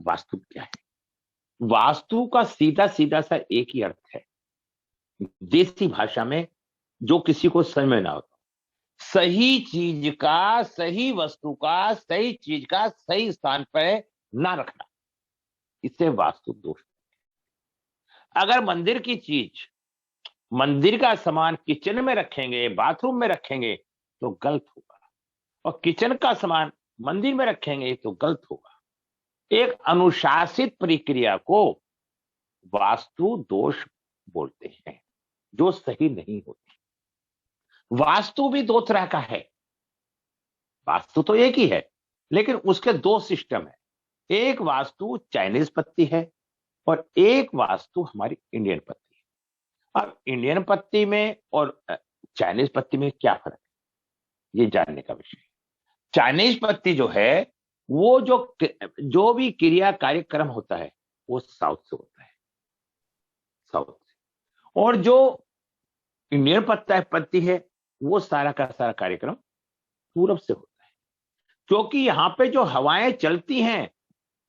वास्तु क्या है? वास्तु का सीधा सीधा सा एक ही अर्थ है, देसी भाषा में, जो किसी को समझ में ना हो, सही चीज का, सही वस्तु का, सही चीज का सही स्थान पर ना रखना, इससे वास्तु दोष। अगर मंदिर की चीज, मंदिर का सामान किचन में रखेंगे, बाथरूम में रखेंगे तो गलत होगा, और किचन का सामान मंदिर में रखेंगे तो गलत होगा। एक अनुशासित प्रक्रिया को वास्तु दोष बोलते हैं, जो सही नहीं होती। वास्तु भी दो तरह का है, वास्तु तो एक ही है, लेकिन उसके दो सिस्टम है। एक वास्तु चाइनीज पत्ती है और एक वास्तु हमारी इंडियन पत्ती है। अब इंडियन पत्ती में और चाइनीज पत्ती में क्या फर्क है, ये जानने का विषय है। चाइनीज पत्ती जो है, वो जो भी क्रिया कार्यक्रम होता है वो साउथ से होता है, साउथ से। और जो इंडियन पत्ती है, वो सारा का सारा कार्यक्रम पूरब से होता है, क्योंकि यहां पे जो हवाएं चलती हैं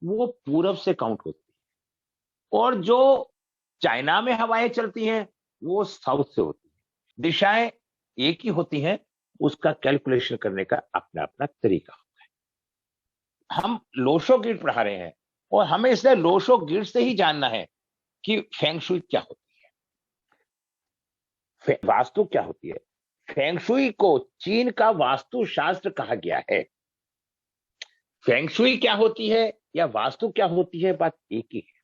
वो पूरब से काउंट होती है, और जो चाइना में हवाएं चलती हैं वो साउथ से होती है। दिशाएं एक ही होती हैं, उसका कैलकुलेशन करने का अपना अपना तरीका होता है। हम लोशो गिट पढ़ा रहे हैं, और हमें इसलिए लोशो गिट से ही जानना है कि फेंग शुई क्या होती है, वास्तु क्या होती है। फेंग शुई को चीन का वास्तु शास्त्र कहा गया है। फेंग शुई क्या होती है या वास्तु क्या होती है, बात एक ही है।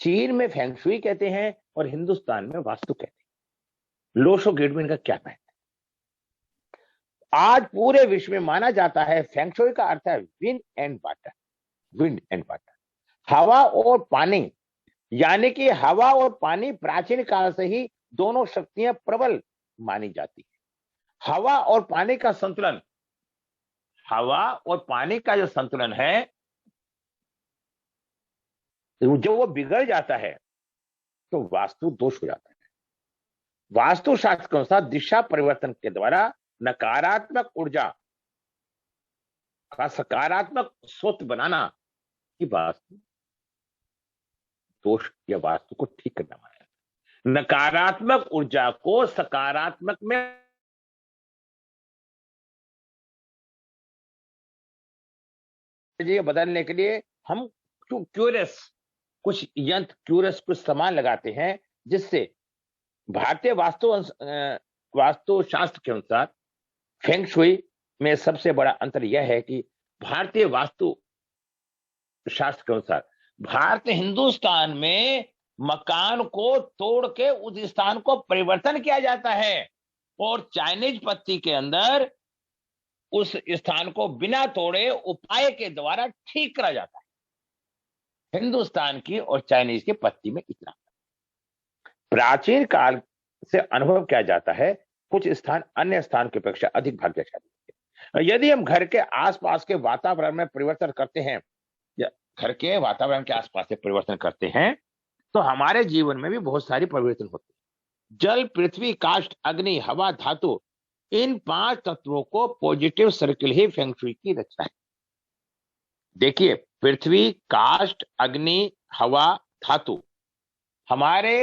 चीन में फेंग शुई कहते हैं और हिंदुस्तान में वास्तु कहते हैं। लोशो गिट में इनका क्या महत्व है? आज पूरे विश्व में माना जाता है फेंग शुई का अर्थ है wind and water, wind and water, हवा और पानी। यानी कि हवा और पानी प्राचीन काल से ही दोनों शक्तियां प्रबल मानी जाती है। हवा और पानी का संतुलन, हवा और पानी का जो संतुलन है, जो वो बिगड़ जाता है तो वास्तु दोष हो जाता है। वास्तु शास्त्र के अनुसार दिशा परिवर्तन के द्वारा नकारात्मक ऊर्जा का सकारात्मक स्रोत बनाना ही वास्तु दोष या वास्तु को ठीक करना माना जाता है। नकारात्मक ऊर्जा को सकारात्मक में बदलने के लिए हम क्यूरस कुछ यंत्र, क्यूरस कुछ सामान लगाते हैं, जिससे भारतीय वास्तु शास्त्र के अनुसार फेंग शुई में सबसे बड़ा अंतर यह है कि भारतीय वास्तु शास्त्र के अनुसार भारत हिंदुस्तान में मकान को तोड़ के उस स्थान को परिवर्तन किया जाता है, और चाइनीज पत्ती के अंदर उस स्थान को बिना तोड़े उपाय के द्वारा ठीक करा जाता है। हिंदुस्तान की और चाइनीज की पत्ती में इतना प्राचीन काल से अनुभव किया जाता है, कुछ स्थान अन्य स्थान की अपेक्षा अधिक भाग्यशाली है। यदि हम घर के आसपास के वातावरण में परिवर्तन करते हैं, या घर के वातावरण के आसपास से परिवर्तन करते हैं, तो हमारे जीवन में भी बहुत सारी परिवर्तन होते हैं। जल, पृथ्वी, काष्ठ, अग्नि, हवा, धातु, इन 5 तत्वों को पॉजिटिव सर्किल ही फेंग शुई की रचना है। देखिए, पृथ्वी, काष्ठ, अग्नि, हवा, धातु, हमारे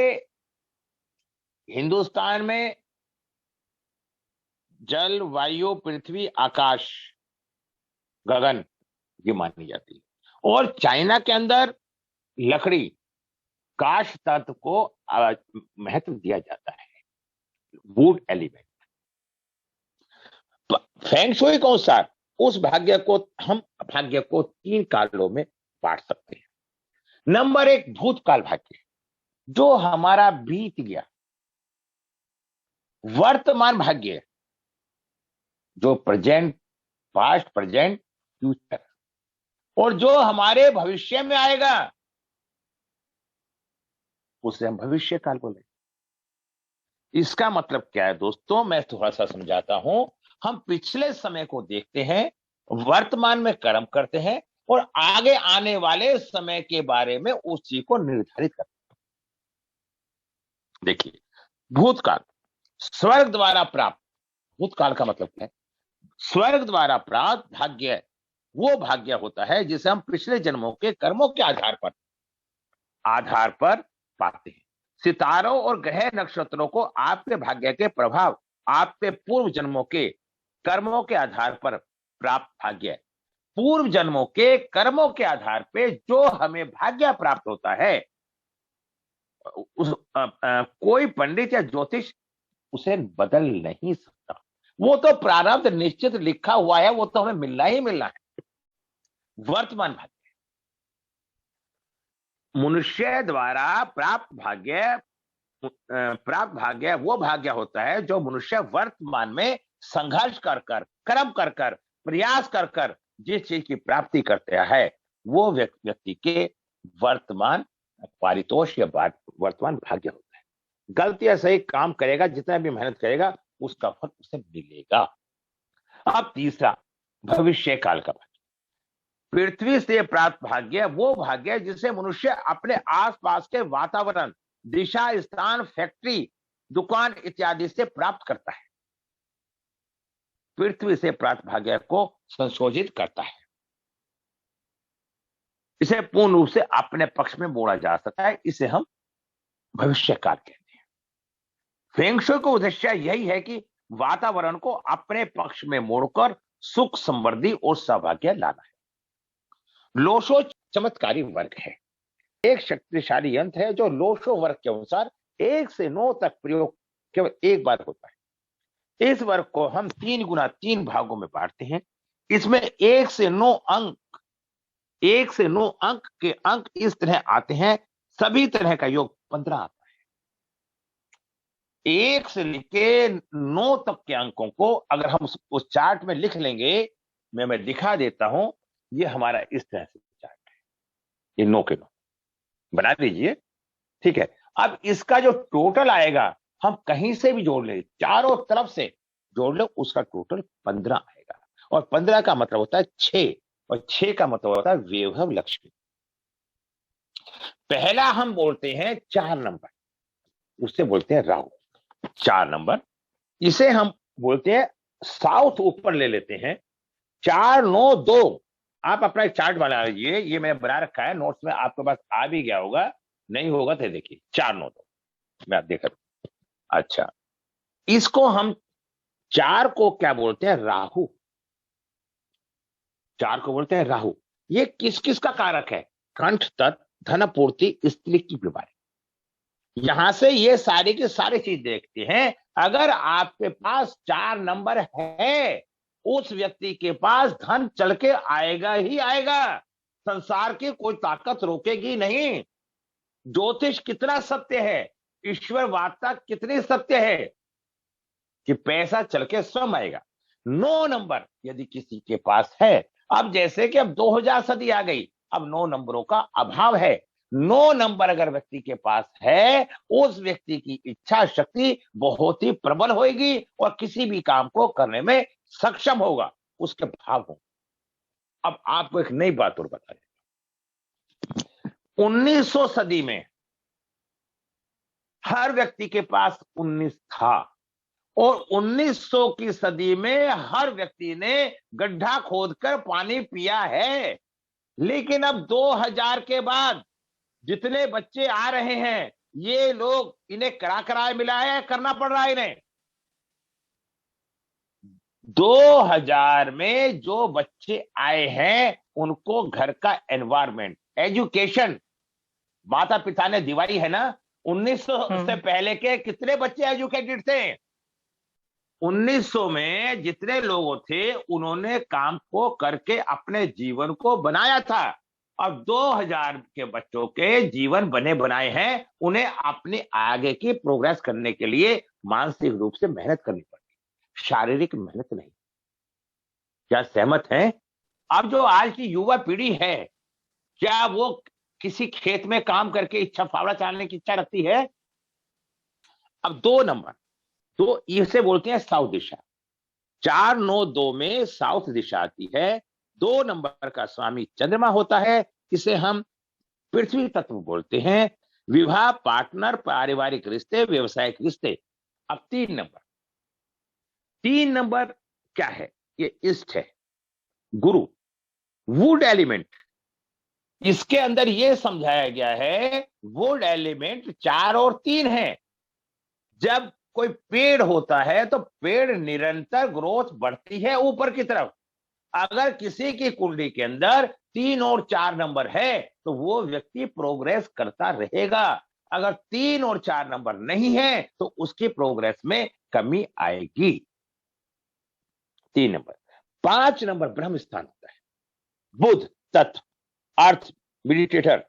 हिंदुस्तान में जल, वायु, पृथ्वी, आकाश, गगन, ये मानी जाती है। और चाइना के अंदर लकड़ी, काष्ठ तत्व को महत्व दिया जाता है, वुड एलिमेंट। फेंग शुई के अनुसार उस भाग्य को, हम भाग्य को 3 कालों में बांट सकते हैं। नंबर 1 भूतकाल भाग्य, जो हमारा बीत गया। वर्तमान भाग्य, जो प्रेजेंट, पास्ट, प्रेजेंट, फ्यूचर, और जो हमारे भविष्य में आएगा उसे हम भविष्य काल बोले। इसका मतलब क्या है दोस्तों, मैं थोड़ा सा समझाता हूं। हम पिछले समय को देखते हैं, वर्तमान में कर्म करते हैं, और आगे आने वाले समय के बारे में उस चीज को निर्धारित करते हैं। देखिए, भूतकाल, स्वर्ग द्वारा प्राप्त, भूतकाल का मतलब है स्वर्ग द्वारा प्राप्त भाग्य वो भाग्य होता है जिसे हम पिछले जन्मों के कर्मों के आधार पर पाते हैं। सितारों और ग्रह नक्षत्रों को आपके भाग्य के प्रभाव आपके पूर्व जन्मों के कर्मों के आधार पर प्राप्त भाग्य है। पूर्व जन्मों के कर्मों के आधार पे जो हमें भाग्य प्राप्त होता है, कोई पंडित या ज्योतिष उसे बदल नहीं सकता। वो तो प्रारब्ध निश्चित लिखा हुआ है, वो तो हमें मिलना ही मिलना है। वर्तमान भाग्य, मनुष्य द्वारा प्राप्त भाग्य वो भाग्य होता है जो मनुष्य वर्तमान में संघर्ष कर कर, कर्म कर कर, प्रयास कर कर जिस चीज की प्राप्ति करते है, वो व्यक्ति के वर्तमान पारितोष या वर्तमान भाग्य होता है। गलती या सही काम करेगा, जितना भी मेहनत करेगा, उसका फल उसे मिलेगा। अब तीसरा, भविष्य काल का भाग्य। पृथ्वी से प्राप्त भाग्य वो भाग्य जिसे मनुष्य अपने आसपास के वातावरण, दिशा, स्थान, फैक्ट्री, दुकान इत्यादि से प्राप्त करता है। पृथ्वी से प्राप्त भाग्य को संशोधित करता है। इसे पूर्ण रूप से अपने पक्ष में मोड़ा जा सकता है। इसे हम भविष्य काल कहते हैं। फेंग शुई का उद्देश्य यही है कि वातावरण को अपने पक्ष में मोड़कर सुख, समृद्धि और सौभाग्य लाना है। लोशो चमत्कारी वर्ग है, एक शक्तिशाली यंत्र है जो लोशो वर्ग के अनुसार 1 से 9 तक प्रयोग केवल एक बार होता है। इस वर्ग को हम 3 गुना 3 भागों में बांटते हैं। इसमें 1 से 9 अंक के अंक इस तरह आते हैं। सभी तरह का योग 15 आता है। 1 से लेके 9 तक के अंकों को अगर हम उस चार्ट में लिख लेंगे, मैं दिखा देता हूं। ये हमारा इस तरह से चार्ट है, ये 9 के 9 बना दीजिए, ठीक है। अब इसका जो टोटल आएगा, हम कहीं से भी जोड़ ले, चारों तरफ से जोड़ लो, उसका टोटल 15 आएगा। और 15 का मतलब होता है 6, और 6 का मतलब होता है वैभव लक्ष्मी। पहला हम बोलते हैं 4 नंबर, उससे बोलते हैं राहु। 4 नंबर, इसे हम बोलते हैं साउथ। ऊपर ले लेते हैं 4 9 2। आप अपना एक चार्ट बना लीजिए, ये मैंने बना रखा है नोट्स में, आपके पास आ भी गया होगा, नहीं होगा तो देखिए 4 9 2 मैं आप देख। अच्छा, इसको हम 4 को क्या बोलते हैं? राहु। 4 को बोलते हैं राहु। ये किस किस का कारक है? कंठ तत्व, धन पूर्ति, स्त्री की बीमारी। यहां से ये सारी की सारी चीज देखते हैं। अगर आपके पास 4 नंबर है, उस व्यक्ति के पास धन चल के आएगा ही आएगा। संसार की कोई ताकत रोकेगी नहीं। ज्योतिष कितना सत्य है, ईश्वर वार्ता कितनी सत्य है कि पैसा चल के स्वयं आएगा। 9 नंबर यदि किसी के पास है, अब जैसे कि अब 2000 सदी आ गई, अब 9 नंबरों का अभाव है। 9 नंबर अगर व्यक्ति के पास है, उस व्यक्ति की इच्छा शक्ति बहुत ही प्रबल होगी और किसी भी काम को करने में सक्षम होगा, उसके भाव होंगे। अब आपको एक नई बात और बता दें। 1900 सदी में हर व्यक्ति के पास 19 था, और 1900 की सदी में हर व्यक्ति ने गड्ढा खोदकर पानी पिया है। लेकिन अब 2000 के बाद जितने बच्चे आ रहे हैं, ये लोग, इन्हें किराया मिला है, करना पड़ रहा है इन्हें। 2000 में जो बच्चे आए हैं, उनको घर का एनवायरमेंट, एजुकेशन माता पिता ने दिवाई है ना। 1900 से पहले के कितने बच्चे एजुकेटेड थे? 1900 में जितने लोग थे, उन्होंने काम को करके अपने जीवन को बनाया था। अब 2000 के बच्चों के जीवन बने बनाए हैं, उन्हें अपने आगे की प्रोग्रेस करने के लिए मानसिक रूप से मेहनत करनी पड़ती, शारीरिक मेहनत नहीं। क्या सहमत हैं? अब जो आज की युवा पीढ़ी है, क्या वो किसी खेत में काम करके इच्छा फावड़ा चलाने की इच्छा रखती है? अब 2 नंबर, तो इसे बोलते हैं साउथ दिशा। 4 9 2 में साउथ दिशा आती है। 2 नंबर का स्वामी चंद्रमा होता है, इसे हम पृथ्वी तत्व बोलते हैं। विवाह, पार्टनर, पारिवारिक रिश्ते, व्यवसायिक रिश्ते। अब 3 नंबर क्या है? ये इष्ट है, गुरु। वुड एलिमेंट, इसके अंदर यह समझाया गया है वुड एलिमेंट 4 और 3 है। जब कोई पेड़ होता है तो पेड़ निरंतर ग्रोथ बढ़ती है ऊपर की तरफ। अगर किसी की कुंडली के अंदर 3 और 4 नंबर है तो वो व्यक्ति प्रोग्रेस करता रहेगा। अगर 3 और 4 नंबर नहीं है तो उसकी प्रोग्रेस में कमी आएगी। 3 नंबर। 5 नंबर ब्रह्म स्थान होता है, बुध तत्व, अर्थ, मेडिटेटर,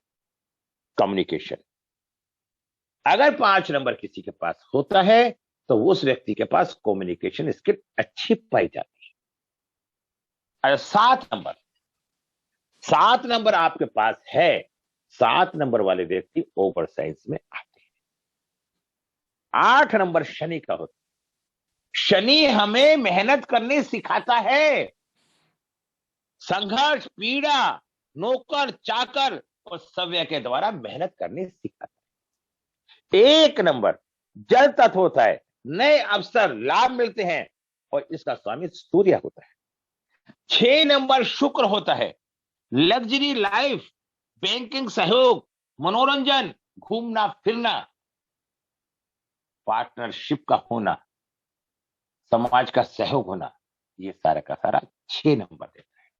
कम्युनिकेशन। अगर 5 नंबर किसी के पास होता है तो उस व्यक्ति के पास कम्युनिकेशन स्किल अच्छी पाई जाती है। अगर 7 नंबर आपके पास है, 7 नंबर वाले व्यक्ति ओवर साइंस में आते हैं। 8 नंबर शनि का होता है। शनि हमें मेहनत करनी सिखाता है, संघर्ष, पीड़ा, नौकर चाकर और सव्य के द्वारा मेहनत करनी सिखाता है। 1 नंबर जल तत्व होता है, नए अवसर, लाभ मिलते हैं और इसका स्वामी सूर्य होता है। 6 नंबर शुक्र होता है, लग्जरी लाइफ, बैंकिंग सहयोग, मनोरंजन, घूमना फिरना, पार्टनरशिप का होना, समाज का सहयोग होना, ये सारा का सारा 6 नंबर देता है।